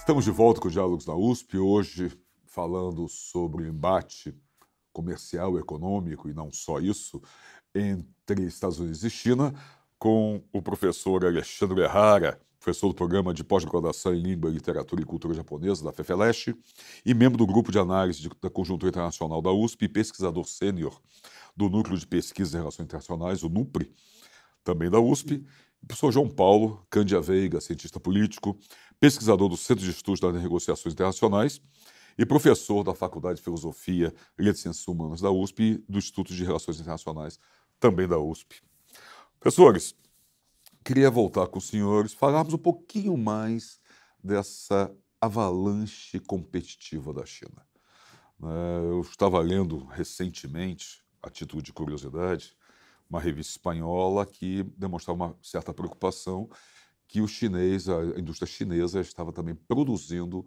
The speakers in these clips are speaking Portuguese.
Estamos de volta com os Diálogos da USP, hoje falando sobre o embate comercial e econômico, e não só isso, entre Estados Unidos e China, com o professor Alexandre Errara, professor do programa de pós-graduação em Língua, Literatura e Cultura Japonesa da FEFELESH e membro do Grupo de Análise da Conjuntura Internacional da USP e pesquisador sênior do Núcleo de Pesquisa em Relações Internacionais, o NUPRI, também da USP, o professor João Paulo Cândia Veiga, cientista político, pesquisador do Centro de Estudos das Negociações Internacionais e professor da Faculdade de Filosofia e Letras e Ciências Humanas da USP e do Instituto de Relações Internacionais, também da USP. Professores, queria voltar com os senhores, falarmos um pouquinho mais dessa avalanche competitiva da China. Eu estava lendo recentemente, a título de curiosidade, uma revista espanhola que demonstrava uma certa preocupação que a indústria chinesa estava também produzindo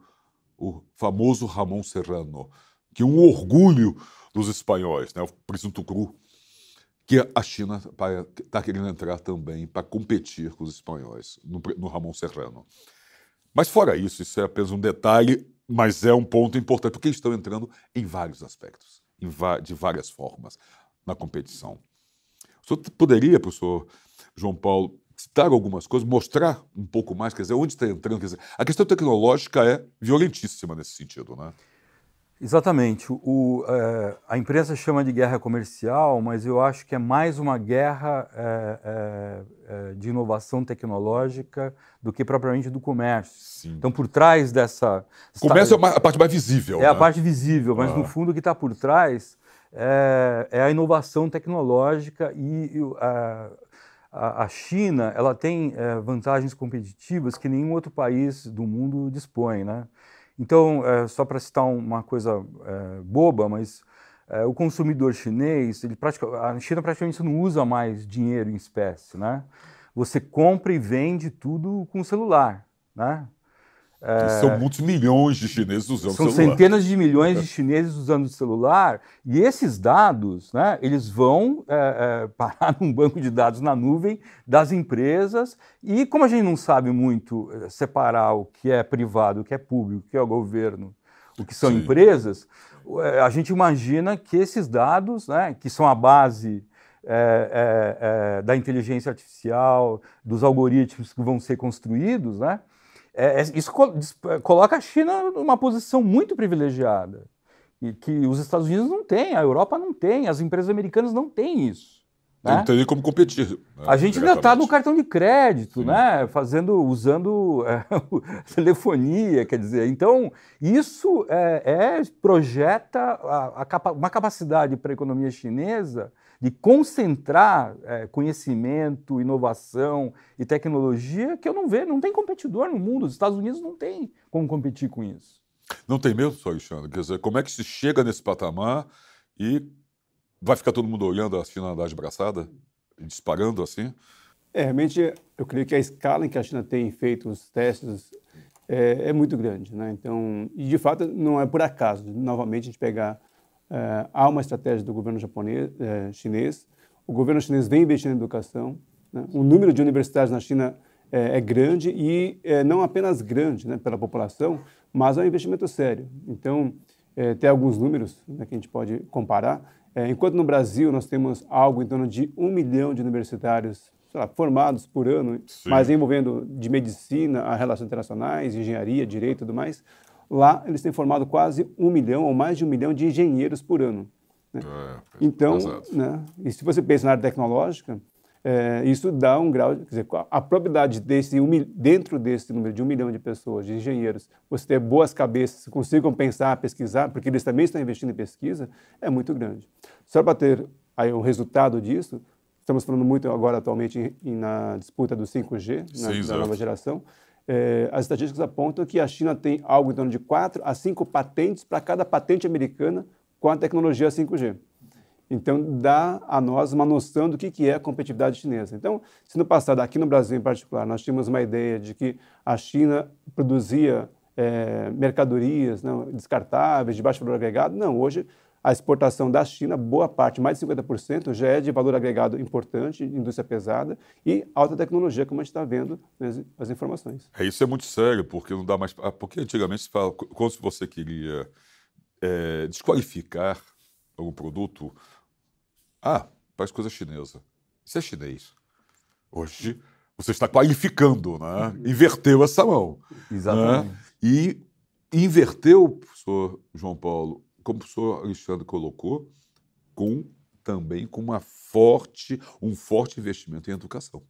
o famoso Jamón Serrano, que é um orgulho dos espanhóis, né, o presunto cru, que a China está querendo entrar também para competir com os espanhóis no Jamón Serrano. Mas fora isso é apenas um detalhe, mas é um ponto importante, porque eles estão entrando em vários aspectos, de várias formas, na competição. O senhor poderia, professor João Paulo, citar algumas coisas, mostrar um pouco mais, quer dizer, onde está entrando? Quer dizer, a questão tecnológica é violentíssima nesse sentido, né? Exatamente. A imprensa chama de guerra comercial, mas eu acho que é mais uma guerra de inovação tecnológica do que propriamente do comércio. Sim. Então, por trás dessa... O comércio é a parte mais visível. É, né? A parte visível, mas no fundo o que está por trás é a inovação tecnológica e a China ela tem vantagens competitivas que nenhum outro país do mundo dispõe, né? Então, só para citar uma coisa boba, mas o consumidor chinês, a China praticamente não usa mais dinheiro em espécie, né? Você compra e vende tudo com o celular, né? São muitos milhões de chineses usando o celular. São centenas de milhões de chineses usando o celular, e esses dados, né, eles vão parar num banco de dados na nuvem das empresas, e como a gente não sabe muito separar o que é privado, o que é público, o que é o governo, o que são Sim. empresas, a gente imagina que esses dados, né, que são a base da inteligência artificial, dos algoritmos que vão ser construídos, né, isso coloca a China numa posição muito privilegiada, e que os Estados Unidos não têm, a Europa não tem, as empresas americanas não têm isso. Né? Não tem nem como competir. Né, a gente ainda está no cartão de crédito, né? Usando telefonia, quer dizer. Então, isso projeta uma capacidade para a economia chinesa de concentrar conhecimento, inovação e tecnologia que eu não vejo, não tem competidor no mundo. Os Estados Unidos não tem como competir com isso. Não tem mesmo, só Alexandre? Quer dizer, como é que se chega nesse patamar e vai ficar todo mundo olhando a China andar de braçada, disparando assim? Realmente, eu creio que a escala em que a China tem feito os testes é muito grande, né? Então, e de fato não é por acaso. Novamente, a gente pegar há uma estratégia do governo chinês. O governo chinês vem investindo em educação, né? O número de universidades na China é grande e não apenas grande, né, pela população, mas é um investimento sério. Então, tem alguns números, né, que a gente pode comparar. Enquanto no Brasil nós temos algo em torno de 1 milhão de universitários formados por ano, Sim. mas envolvendo de medicina a relações internacionais, engenharia, direito e tudo mais, lá eles têm formado quase 1 milhão ou mais de 1 milhão de engenheiros por ano. Né? Então, né, e se você pensa na área tecnológica, isso dá um grau, quer dizer, a probabilidade dentro desse número de 1 milhão de pessoas, de engenheiros, você ter boas cabeças que consigam pensar, pesquisar, porque eles também estão investindo em pesquisa, é muito grande. Só para ter aí um resultado disso, estamos falando muito agora atualmente na disputa do 5G, da nova geração, as estatísticas apontam que a China tem algo em torno de 4 a 5 patentes para cada patente americana com a tecnologia 5G. Então, dá a nós uma noção do que é a competitividade chinesa. Então, se no passado, aqui no Brasil em particular, nós tínhamos uma ideia de que a China produzia mercadorias descartáveis, de baixo valor agregado, não, hoje a exportação da China, boa parte, mais de 50%, já é de valor agregado importante, indústria pesada e alta tecnologia, como a gente está vendo nas informações. Isso é muito sério, porque não dá mais... Porque antigamente se fala, quando você queria desqualificar algum produto, faz coisa chinesa. Isso é chinês. Hoje você está qualificando, né? Inverteu essa mão. Exatamente. Né? E inverteu, professor João Paulo, como o professor Alexandre colocou, também com um forte investimento em educação.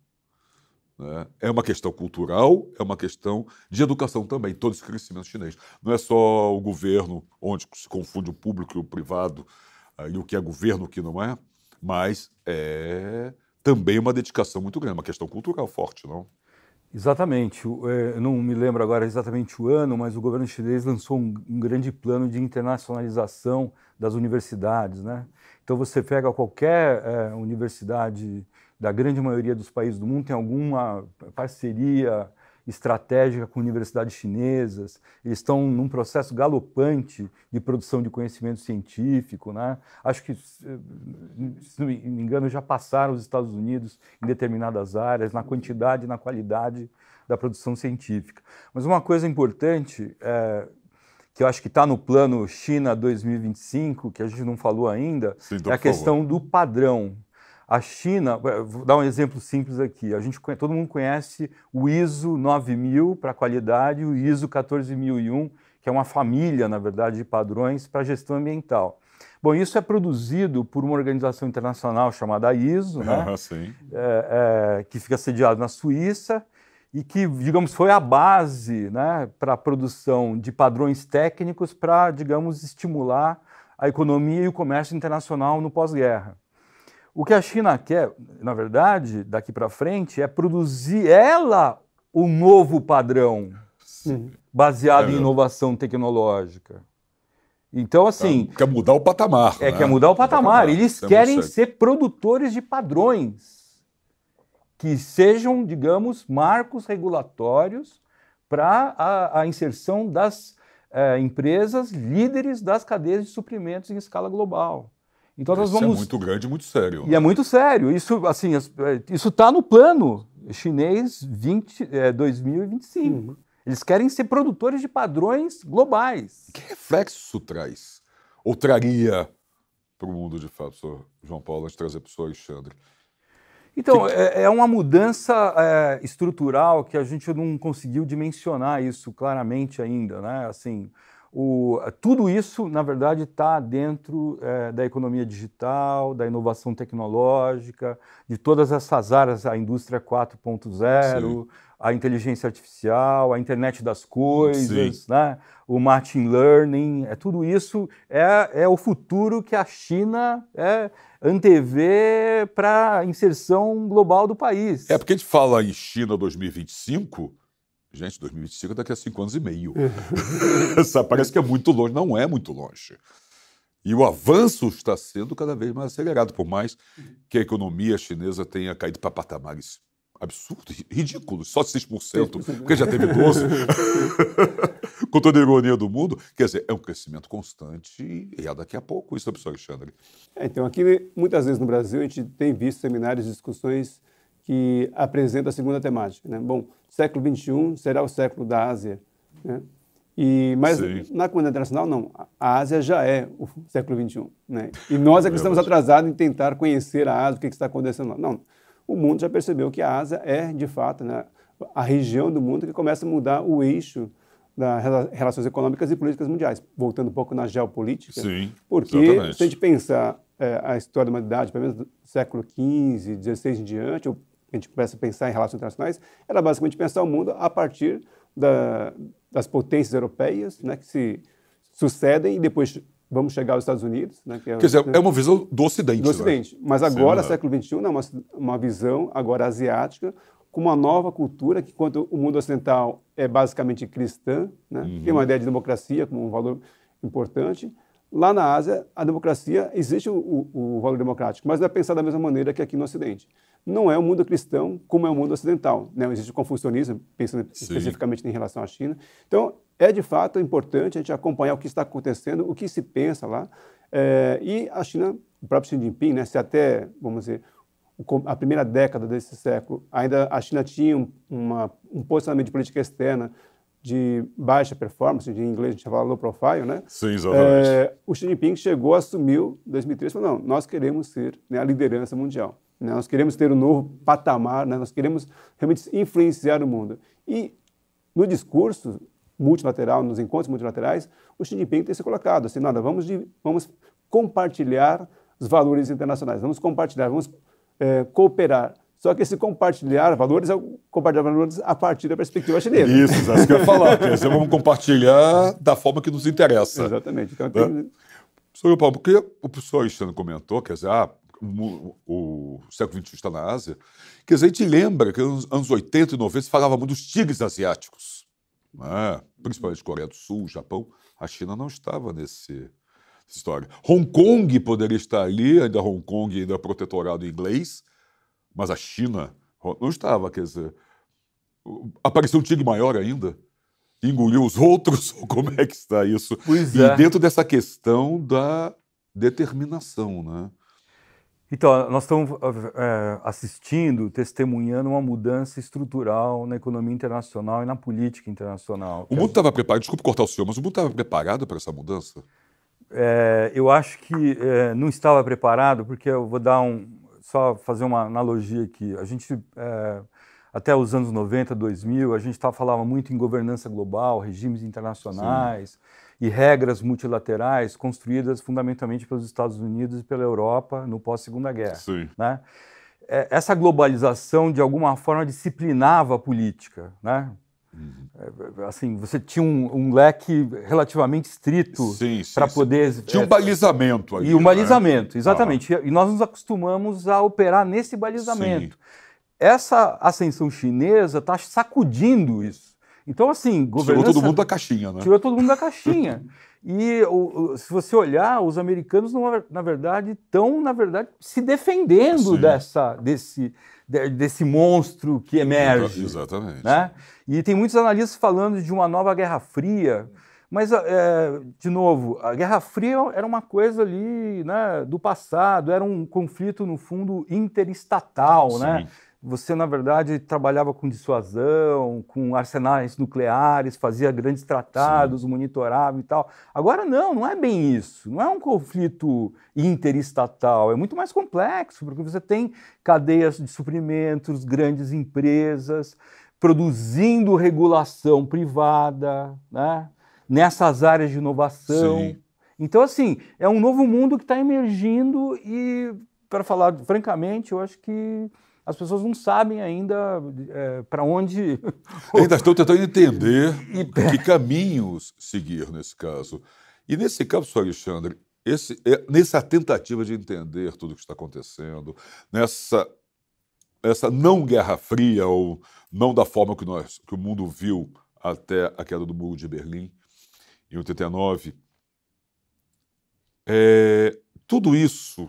Né? É uma questão cultural, é uma questão de educação também, todo esse crescimento chinês. Não é só o governo, onde se confunde o público e o privado, e o que é governo e o que não é, mas é também uma dedicação muito grande, uma questão cultural forte, não? Exatamente. Eu não me lembro agora exatamente o ano, mas o governo chinês lançou um grande plano de internacionalização das universidades, né? Então você pega qualquer universidade da grande maioria dos países do mundo, tem alguma parceria estratégica com universidades chinesas, eles estão num processo galopante de produção de conhecimento científico, né? Acho que, se não me engano, já passaram os Estados Unidos em determinadas áreas, na quantidade e na qualidade da produção científica. Mas uma coisa importante, que eu acho que está no plano China 2025, que a gente não falou ainda, é a questão do padrão. A China, vou dar um exemplo simples aqui, todo mundo conhece o ISO 9000 para qualidade e o ISO 14001, que é uma família, na verdade, de padrões para gestão ambiental. Bom, isso é produzido por uma organização internacional chamada ISO, né? Que fica sediado na Suíça e que, digamos, foi a base, né, para a produção de padrões técnicos para, digamos, estimular a economia e o comércio internacional no pós-guerra. O que a China quer, na verdade, daqui para frente, é produzir o novo padrão baseado em inovação tecnológica. Então, assim... Quer mudar o patamar. Quer mudar o patamar. Eles querem ser produtores de padrões que sejam, digamos, marcos regulatórios para a inserção das empresas líderes das cadeias de suprimentos em escala global. Então nós vamos... Isso é muito grande e muito sério. E é muito sério. Isso, assim, isso está no plano chinês 2025. Eles querem ser produtores de padrões globais. Que reflexo isso traz? Ou traria para o mundo de fato, professor João Paulo, antes de trazer para o professor Alexandre? Então, é uma mudança estrutural que a gente não conseguiu dimensionar isso claramente ainda, né? Assim, tudo isso, na verdade, está dentro da economia digital, da inovação tecnológica, de todas essas áreas, a indústria 4.0, a inteligência artificial, a internet das coisas, né? O machine learning, tudo isso é o futuro que a China antevê para a inserção global do país. Porque a gente fala em China 2025... Gente, 2025 é daqui a 5 anos e meio. Parece que é muito longe. Não é muito longe. E o avanço está sendo cada vez mais acelerado, por mais que a economia chinesa tenha caído para patamares absurdos, ridículos, só 6%, porque já teve 12%. Com toda a ironia do mundo. Quer dizer, é um crescimento constante e é daqui a pouco isso, professor Alexandre. Então, aqui, muitas vezes no Brasil, a gente tem visto seminários e discussões que apresenta a segunda temática, né? Bom, século XXI será o século da Ásia, né? Mas na comunidade internacional, não. A Ásia já é o século XXI, né? E nós é que estamos atrasados em tentar conhecer a Ásia, o que está acontecendo lá. Não, o mundo já percebeu que a Ásia é, de fato, né, a região do mundo que começa a mudar o eixo das relações econômicas e políticas mundiais. Voltando um pouco na geopolítica, porque exatamente. Se a gente pensar a história da humanidade, pelo menos do século XV, XVI em diante, a gente começa a pensar em relações internacionais, era basicamente pensar o mundo a partir das potências europeias, né, que se sucedem e depois vamos chegar aos Estados Unidos. Né, Quer dizer, é uma visão do Ocidente. Do Ocidente. Né? Mas agora, século XXI, é uma visão agora asiática, com uma nova cultura, que enquanto o mundo ocidental é basicamente cristã, né, tem uma ideia de democracia como um valor importante. Lá na Ásia, a democracia, existe o valor democrático, mas não é pensado da mesma maneira que aqui no Ocidente. Não é o mundo cristão como é o mundo ocidental, né? Existe o confucionismo, pensando especificamente em relação à China. Então, é de fato importante a gente acompanhar o que está acontecendo, o que se pensa lá. E a China, o próprio Xi Jinping, né, se até, vamos dizer, a primeira década desse século, ainda a China tinha um posicionamento de política externa de baixa performance, em inglês a gente fala low profile, né? Sim, exatamente. O Xi Jinping chegou, assumiu em 2003 e falou, não, nós queremos ser, né, a liderança mundial, né? Nós queremos ter um novo patamar, né? Nós queremos realmente influenciar o mundo. E no discurso multilateral, nos encontros multilaterais, o Xi Jinping tem se colocado assim, nada, vamos compartilhar os valores internacionais, vamos compartilhar, vamos cooperar. Só que esse compartilhar valores é o compartilhar valores a partir da perspectiva chinesa. Isso, é isso que eu ia falar. Quer dizer, vamos compartilhar da forma que nos interessa. Exatamente. Então, Professor Paulo, porque o professor Alexandre comentou, quer dizer, o século XXI está na Ásia, quer dizer, a gente lembra que nos anos 80 e 90 se falava muito dos tigres asiáticos, né? Principalmente Coreia do Sul, Japão. A China não estava nessa história. Hong Kong poderia estar ali, ainda Hong Kong ainda é protetorado inglês, mas a China não estava, quer dizer, apareceu um tigre maior ainda, engoliu os outros, como é que está isso? Pois e dentro dessa questão da determinação, né? Então, nós estamos assistindo, testemunhando uma mudança estrutural na economia internacional e na política internacional. O mundo estava preparado, desculpe cortar o senhor, mas o mundo estava preparado para essa mudança? Eu acho que não estava preparado, porque eu vou dar só fazer uma analogia aqui. A gente, até os anos 90, 2000, a gente falava muito em governança global, regimes internacionais, sim, e regras multilaterais construídas fundamentalmente pelos Estados Unidos e pela Europa no pós-Segunda Guerra. Sim. Né? Essa globalização, de alguma forma, disciplinava a política, né? Assim, você tinha um leque relativamente estrito para poder... Tinha um balizamento ali. E um balizamento, exatamente. E nós nos acostumamos a operar nesse balizamento. Sim. Essa ascensão chinesa está sacudindo isso. Então, assim... Tirou todo mundo da caixinha, né? Tirou todo mundo da caixinha. E se você olhar, os americanos, na verdade, estão, se defendendo desse monstro que emerge. Exatamente. Né? E tem muitos analistas falando de uma nova Guerra Fria, mas, de novo, a Guerra Fria era uma coisa ali, né, do passado, era um conflito, no fundo, interestatal. Sim. Né? Você, na verdade, trabalhava com dissuasão, com arsenais nucleares, fazia grandes tratados, sim, monitorava e tal. Agora não é bem isso. Não é um conflito interestatal, é muito mais complexo, porque você tem cadeias de suprimentos, grandes empresas, produzindo regulação privada, né, nessas áreas de inovação. Sim. Então, assim, é um novo mundo que está emergindo e, para falar francamente, eu acho que as pessoas não sabem ainda para onde... Ainda estão tentando entender que caminhos seguir nesse caso. E nesse caso, professor Alexandre, nessa tentativa de entender tudo o que está acontecendo, essa não Guerra Fria, ou não da forma que o mundo viu até a queda do Muro de Berlim, em 89, tudo isso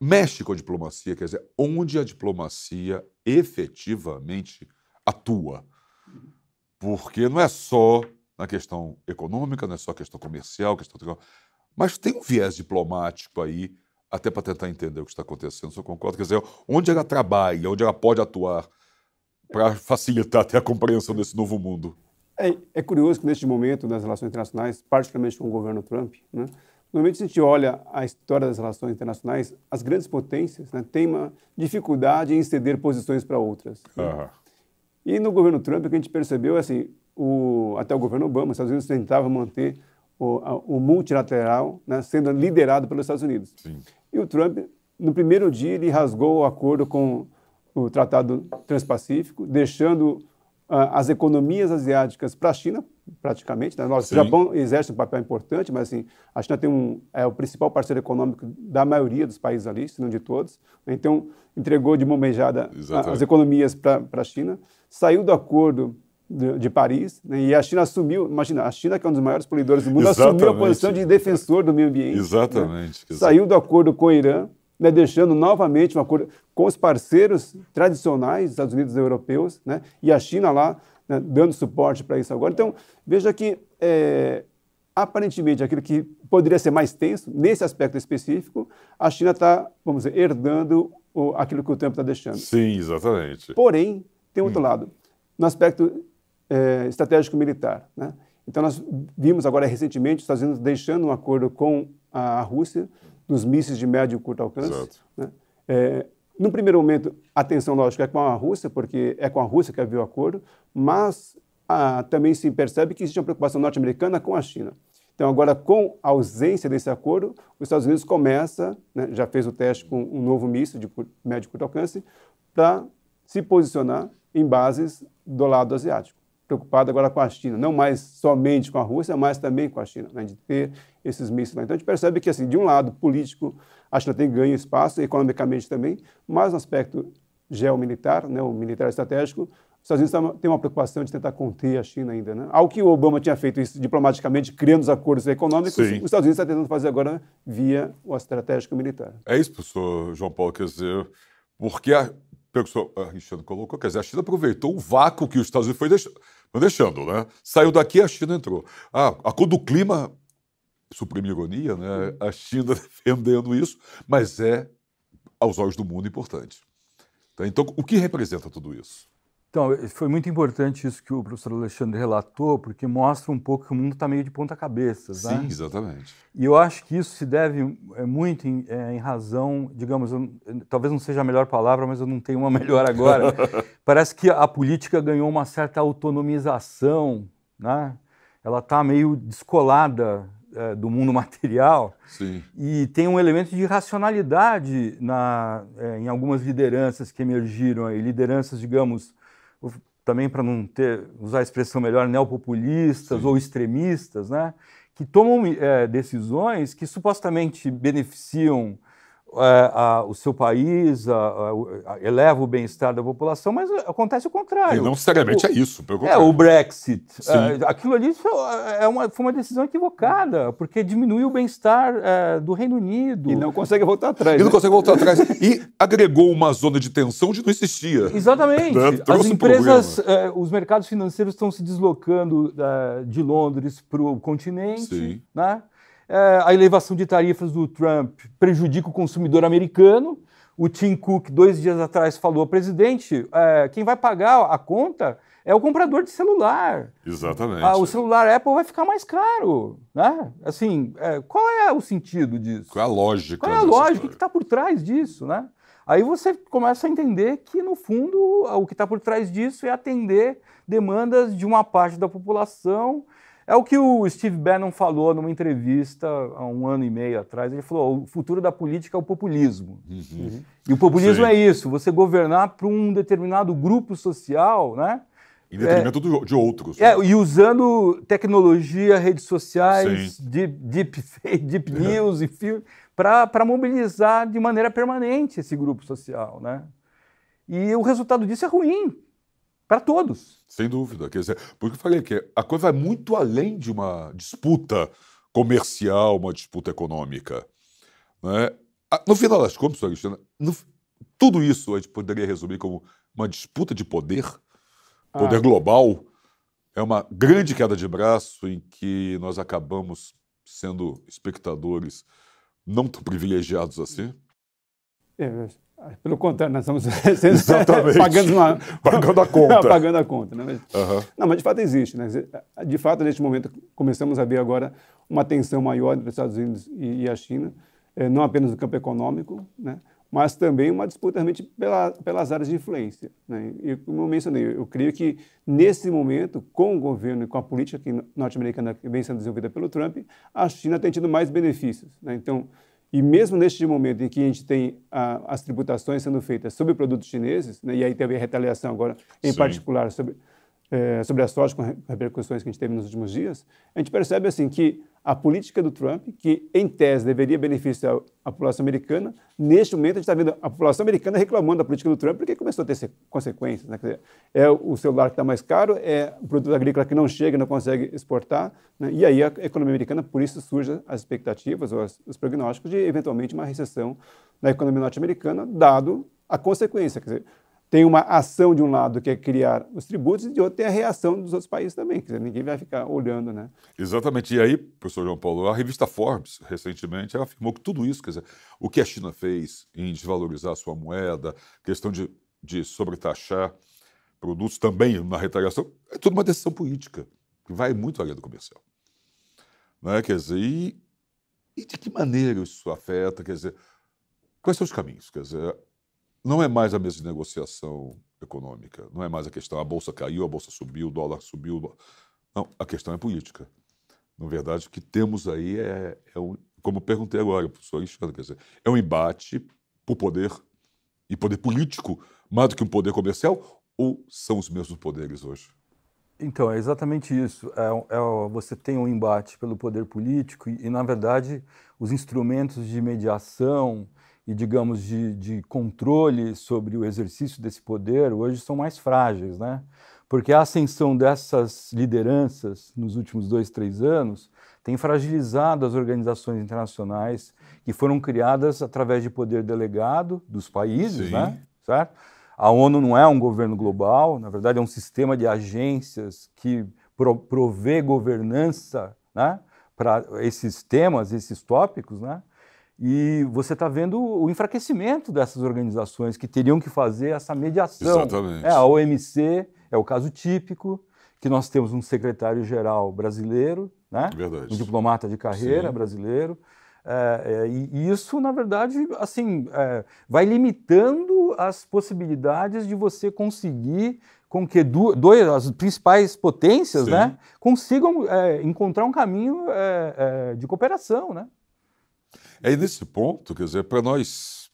mexe com a diplomacia, quer dizer, onde a diplomacia efetivamente atua. Porque não é só na questão econômica, não é só questão comercial, mas tem um viés diplomático aí, até para tentar entender o que está acontecendo. O senhor concorda? Quer dizer, onde ela trabalha, onde ela pode atuar para facilitar até a compreensão desse novo mundo. É curioso que, neste momento, nas relações internacionais, particularmente com o governo Trump, né, normalmente, se a gente olha a história das relações internacionais, as grandes potências, né, têm uma dificuldade em ceder posições para outras. Né? E no governo Trump, o que a gente percebeu é assim, até o governo Obama, os Estados Unidos tentavam manter o multilateral, né, sendo liderado pelos Estados Unidos. Sim. E o Trump, no primeiro dia, ele rasgou o acordo com o Tratado Transpacífico, deixando as economias asiáticas para a China, praticamente. Né? O Japão exerce um papel importante, mas assim, a China é o principal parceiro econômico da maioria dos países ali, se não de todos. Então, entregou de mão beijada as economias para a China, saiu do acordo de Paris, né? E a China assumiu, imagina, a China, que é um dos maiores poluidores do mundo, assumiu a posição de defensor do meio ambiente. Exatamente. Né? Saiu do acordo com o Irã, né, deixando novamente um acordo com os parceiros tradicionais, Estados Unidos e europeus, né, e a China lá, né, dando suporte para isso agora. Então, veja que aparentemente, aquilo que poderia ser mais tenso, nesse aspecto específico, a China está, vamos dizer, herdando aquilo que o Trump está deixando. Sim, exatamente. Porém, tem outro lado, no aspecto estratégico militar, né? Então, nós vimos agora recentemente os Estados Unidos deixando um acordo com a Rússia dos mísseis de médio e curto alcance. Né? No primeiro momento, a tensão, lógico, é com a Rússia, porque é com a Rússia que havia o acordo, mas também se percebe que existe uma preocupação norte-americana com a China. Então, agora, com a ausência desse acordo, os Estados Unidos começa, né, já fez o teste com um novo míssil de médio e curto alcance, para se posicionar em bases do lado asiático. Preocupado agora com a China, não mais somente com a Rússia, mas também com a China, né, de ter esses mísseis lá. Então, a gente percebe que, assim, de um lado político, a China tem ganho espaço, economicamente também, mas no aspecto geomilitar, né, o militar estratégico, os Estados Unidos têm uma preocupação de tentar conter a China ainda, né? Algo que o Obama tinha feito isso diplomaticamente, criando os acordos econômicos, os Estados Unidos está tentando fazer agora via o estratégico militar. É isso, professor João Paulo, quer dizer, porque o professor Cristiano colocou, quer dizer, a China aproveitou o vácuo que os Estados Unidos foi deixando, né? Saiu daqui, a China entrou. A cor do clima, suprema ironia, né? A China defendendo isso, mas é, aos olhos do mundo, importante. Então, o que representa tudo isso? Então, foi muito importante isso que o professor Alexandre relatou, porque mostra um pouco que o mundo está meio de ponta cabeça. Sim, né? Exatamente. E eu acho que isso se deve muito em razão, digamos, talvez não seja a melhor palavra, mas eu não tenho uma melhor agora. Parece que a política ganhou uma certa autonomização, né? Ela está meio descolada do mundo material. Sim. E tem um elemento de racionalidade em algumas lideranças que emergiram aí, lideranças, digamos, também para não usar a expressão melhor, neopopulistas ou extremistas, né, que tomam decisões que supostamente beneficiam o seu país, eleva o bem-estar da população, mas acontece o contrário. E não necessariamente é isso. O Brexit. Aquilo ali foi uma decisão equivocada, porque diminui o bem-estar do Reino Unido. E não consegue voltar atrás. E não consegue voltar atrás. E agregou uma zona de tensão onde não existia. Exatamente. As empresas, os mercados financeiros estão se deslocando de Londres para o continente. Sim. Né? A elevação de tarifas do Trump prejudica o consumidor americano. O Tim Cook, 2 dias atrás, falou: presidente, quem vai pagar a conta é o comprador de celular. Exatamente. O celular Apple vai ficar mais caro. Né? Assim, qual é o sentido disso? Qual é a lógica? Qual é a lógica? O que está por trás disso? Né? Aí você começa a entender que, no fundo, o que está por trás disso é atender demandas de uma parte da população. É o que o Steve Bannon falou numa entrevista há 1 ano e meio atrás. Ele falou: o futuro da política é o populismo. Uhum. E o populismo é isso, você governar para um determinado grupo social, né? Em detrimento de outros. E usando tecnologia, redes sociais, deep news, enfim, para mobilizar de maneira permanente esse grupo social, né? E o resultado disso é ruim. Para todos. Sem dúvida. Quer dizer, porque eu falei que a coisa vai muito além de uma disputa comercial, uma disputa econômica. Né? No final das contas, Alexandre, tudo isso a gente poderia resumir como uma disputa de poder global. É uma grande queda de braço em que nós acabamos sendo espectadores não tão privilegiados assim. Pelo contrário, nós estamos pagando a conta. Pagando a conta. Né? Não, mas de fato existe. Né? De fato, neste momento, começamos a ver agora uma tensão maior entre os Estados Unidos e a China, não apenas no campo econômico, né? Mas também uma disputa realmente pelas áreas de influência. Né? E como eu mencionei, eu creio que nesse momento, com o governo e com a política norte-americana que vem sendo desenvolvida pelo Trump, a China tem tido mais benefícios. Né? Então, e mesmo neste momento em que a gente tem as tributações sendo feitas sobre produtos chineses, né, e aí teve a retaliação agora, em particular, sobre a soja, com repercussões que a gente teve nos últimos dias, a gente percebe assim, que a política do Trump, que em tese deveria beneficiar a população americana, neste momento a gente está vendo a população americana reclamando da política do Trump porque começou a ter consequências. Né? Quer dizer, é o celular que está mais caro, é o produto agrícola que não chega, não consegue exportar, né? E aí a economia americana, por isso surgem as expectativas ou os prognósticos de eventualmente uma recessão na economia norte-americana, dado a consequência. Quer dizer, tem uma ação de um lado que é criar os tributos e de outro tem a reação dos outros países também, quer dizer, ninguém vai ficar olhando, né? Exatamente. E aí, professor João Paulo, a revista Forbes, recentemente, ela afirmou que tudo isso, quer dizer, o que a China fez em desvalorizar a sua moeda, questão de sobretaxar produtos também na retaliação, é tudo uma decisão política, que vai muito além do comercial. Né? Quer dizer, e de que maneira isso afeta, quer dizer, quais são os caminhos? Quer dizer, não é mais a mesa de negociação econômica, não é mais a questão, a bolsa caiu, a bolsa subiu, o dólar subiu. Não, a questão é política. Na verdade, o que temos aí como eu perguntei agora, professor Alexandre, quer dizer, é um embate por poder, e poder político, mais do que um poder comercial, ou são os mesmos poderes hoje? Então, é exatamente isso. Você tem um embate pelo poder político e, na verdade, os instrumentos de mediação e, digamos, de controle sobre o exercício desse poder hoje são mais frágeis, né? Porque a ascensão dessas lideranças nos últimos 2, 3 anos tem fragilizado as organizações internacionais que foram criadas através de poder delegado dos países, Sim. né? Certo? A ONU não é um governo global, na verdade é um sistema de agências que provê governança, né, para esses temas, esses tópicos, né? E você está vendo o enfraquecimento dessas organizações que teriam que fazer essa mediação. Exatamente. A OMC é o caso típico, que nós temos um secretário-geral brasileiro, né? Verdade. Um diplomata de carreira Sim. brasileiro. E isso, na verdade, assim, vai limitando as possibilidades de você conseguir com que as principais potências, né, consigam encontrar um caminho de cooperação, né? É nesse ponto, quer dizer, para nós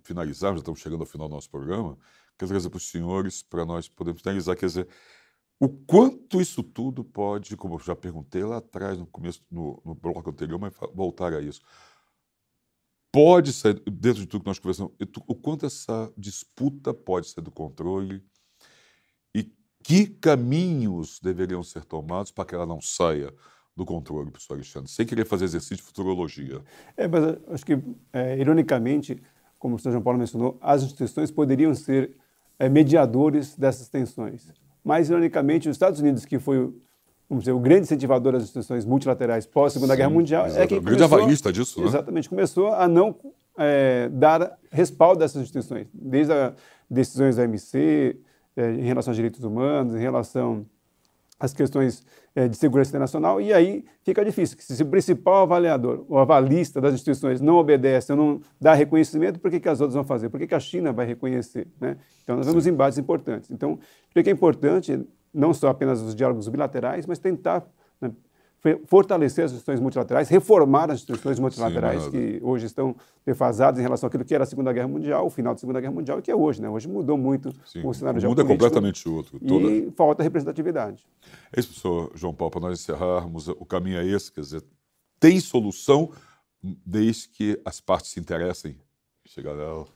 finalizarmos, já estamos chegando ao final do nosso programa, quer dizer, para os senhores, para nós podermos finalizar, quer dizer, o quanto isso tudo pode, como eu já perguntei lá atrás, no começo, no bloco anterior, mas voltar a isso, pode sair, dentro de tudo que nós conversamos, o quanto essa disputa pode sair do controle e que caminhos deveriam ser tomados para que ela não saia do controle, professor Alexandre, sem querer fazer exercício de futurologia. Mas acho que, ironicamente, como o professor João Paulo mencionou, as instituições poderiam ser mediadores dessas tensões. Mas, ironicamente, os Estados Unidos, que foi, vamos dizer, o grande incentivador das instituições multilaterais pós-Segunda Guerra Mundial, é quem começou... O grande avalista disso, né? Exatamente, começou a não dar respaldo a essas instituições, desde as decisões da OMC, em relação aos direitos humanos, em relação às questões de segurança internacional, e aí fica difícil. Se o principal avaliador, o avalista das instituições não obedece ou não dá reconhecimento, por que as outras vão fazer? Por que a China vai reconhecer? Né? Então, nós vemos embates importantes. Então, por que é importante não só apenas os diálogos bilaterais, mas tentar, né, fortalecer as instituições multilaterais, reformar as instituições multilaterais que hoje estão defasadas em relação àquilo que era a Segunda Guerra Mundial, o final da Segunda Guerra Mundial, e que é hoje. Né? Hoje mudou muito o cenário geopolítico. O mundo é completamente outro. E falta representatividade. É isso, professor João Paulo, para nós encerrarmos, o caminho é esse, quer dizer, tem solução desde que as partes se interessem em chegar nela.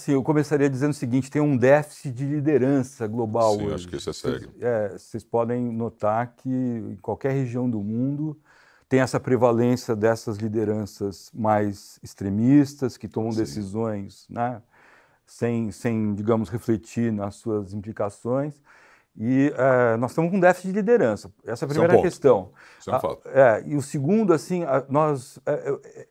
Eu começaria dizendo o seguinte, tem um déficit de liderança global hoje. Sim, acho que isso é sério. Vocês podem notar que em qualquer região do mundo tem essa prevalência dessas lideranças mais extremistas, que tomam decisões, né, sem, digamos, refletir nas suas implicações. E nós estamos com déficit de liderança. Essa é a primeira questão. Isso é um fato. E o segundo, assim,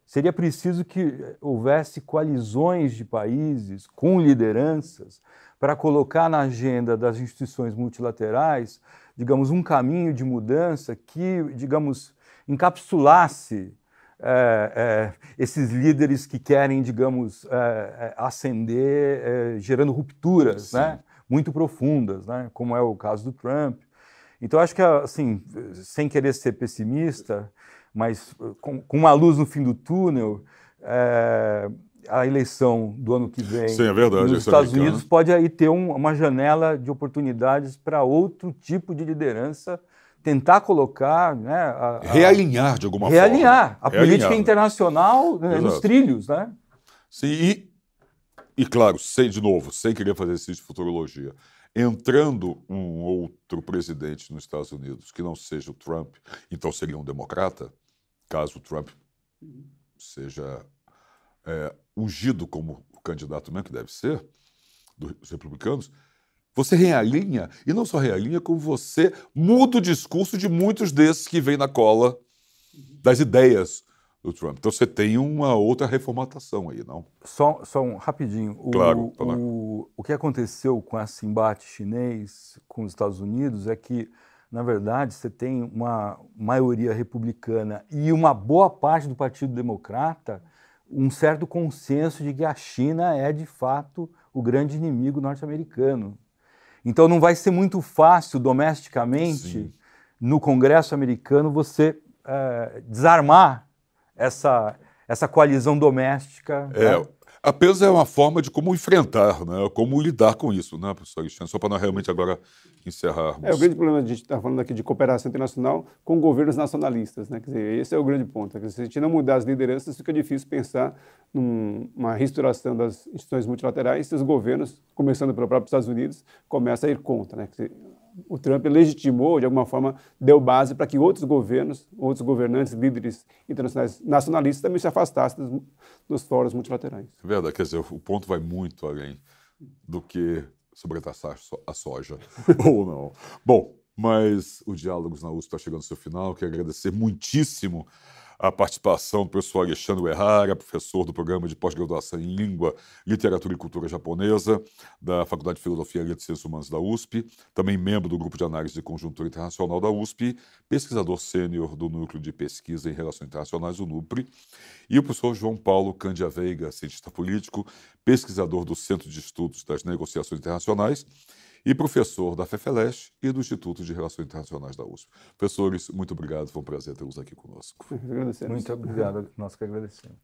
seria preciso que houvesse coalizões de países com lideranças para colocar na agenda das instituições multilaterais, digamos, um caminho de mudança que, digamos, encapsulasse esses líderes que querem, digamos, ascender, gerando rupturas, né, muito profundas, né, como é o caso do Trump. Então, acho que, assim, sem querer ser pessimista, mas com uma luz no fim do túnel, a eleição do ano que vem nos Estados Unidos pode aí ter uma janela de oportunidades para outro tipo de liderança tentar colocar, né, realinhar de alguma forma. A política internacional, né, nos trilhos, né? Sim, e claro, sem querer fazer exercício de futurologia, entrando um outro presidente nos Estados Unidos que não seja o Trump, então seria um democrata, caso o Trump seja ungido como o candidato mesmo que deve ser, dos republicanos, você realinha, e não só realinha, como você muda o discurso de muitos desses que vêm na cola das ideias do Trump. Então você tem uma outra reformatação aí, não? Só rapidinho. Claro. O que aconteceu com esse embate chinês com os Estados Unidos é que, na verdade, você tem uma maioria republicana e uma boa parte do Partido Democrata um certo consenso de que a China é, de fato, o grande inimigo norte-americano. Então não vai ser muito fácil, domesticamente, Sim. no Congresso americano, você desarmar essa coalizão doméstica. Né? Apenas é uma forma de como enfrentar, né? Como lidar com isso, né, professor Alexandre? Só para nós realmente agora encerrarmos. O grande problema, a gente está falando aqui de cooperação internacional com governos nacionalistas, né? Quer dizer, esse é o grande ponto. Se a gente não mudar as lideranças, fica difícil pensar numa restauração das instituições multilaterais se os governos, começando pelo próprio Estados Unidos, começam a ir contra, né? Quer dizer, o Trump legitimou, de alguma forma, deu base para que outros governos, outros governantes, líderes internacionais nacionalistas também se afastassem dos fóruns multilaterais. É verdade, quer dizer, o ponto vai muito além do que sobretaxar a soja, ou não. Bom, mas o Diálogos na USP está chegando ao seu final. Quero agradecer muitíssimo a participação do professor Alexandre Uehara, professor do programa de pós-graduação em Língua, Literatura e Cultura Japonesa, da Faculdade de Filosofia e Letras e Ciências Humanas da USP, também membro do Grupo de Análise de Conjuntura Internacional da USP, pesquisador sênior do Núcleo de Pesquisa em Relações Internacionais, o NUPRI, e o professor João Paulo Cândia Veiga, cientista político, pesquisador do Centro de Estudos das Negociações Internacionais e professor da FEFELESH e do Instituto de Relações Internacionais da USP. Professores, muito obrigado, foi um prazer tê-los aqui conosco. Muito obrigado, nós que agradecemos.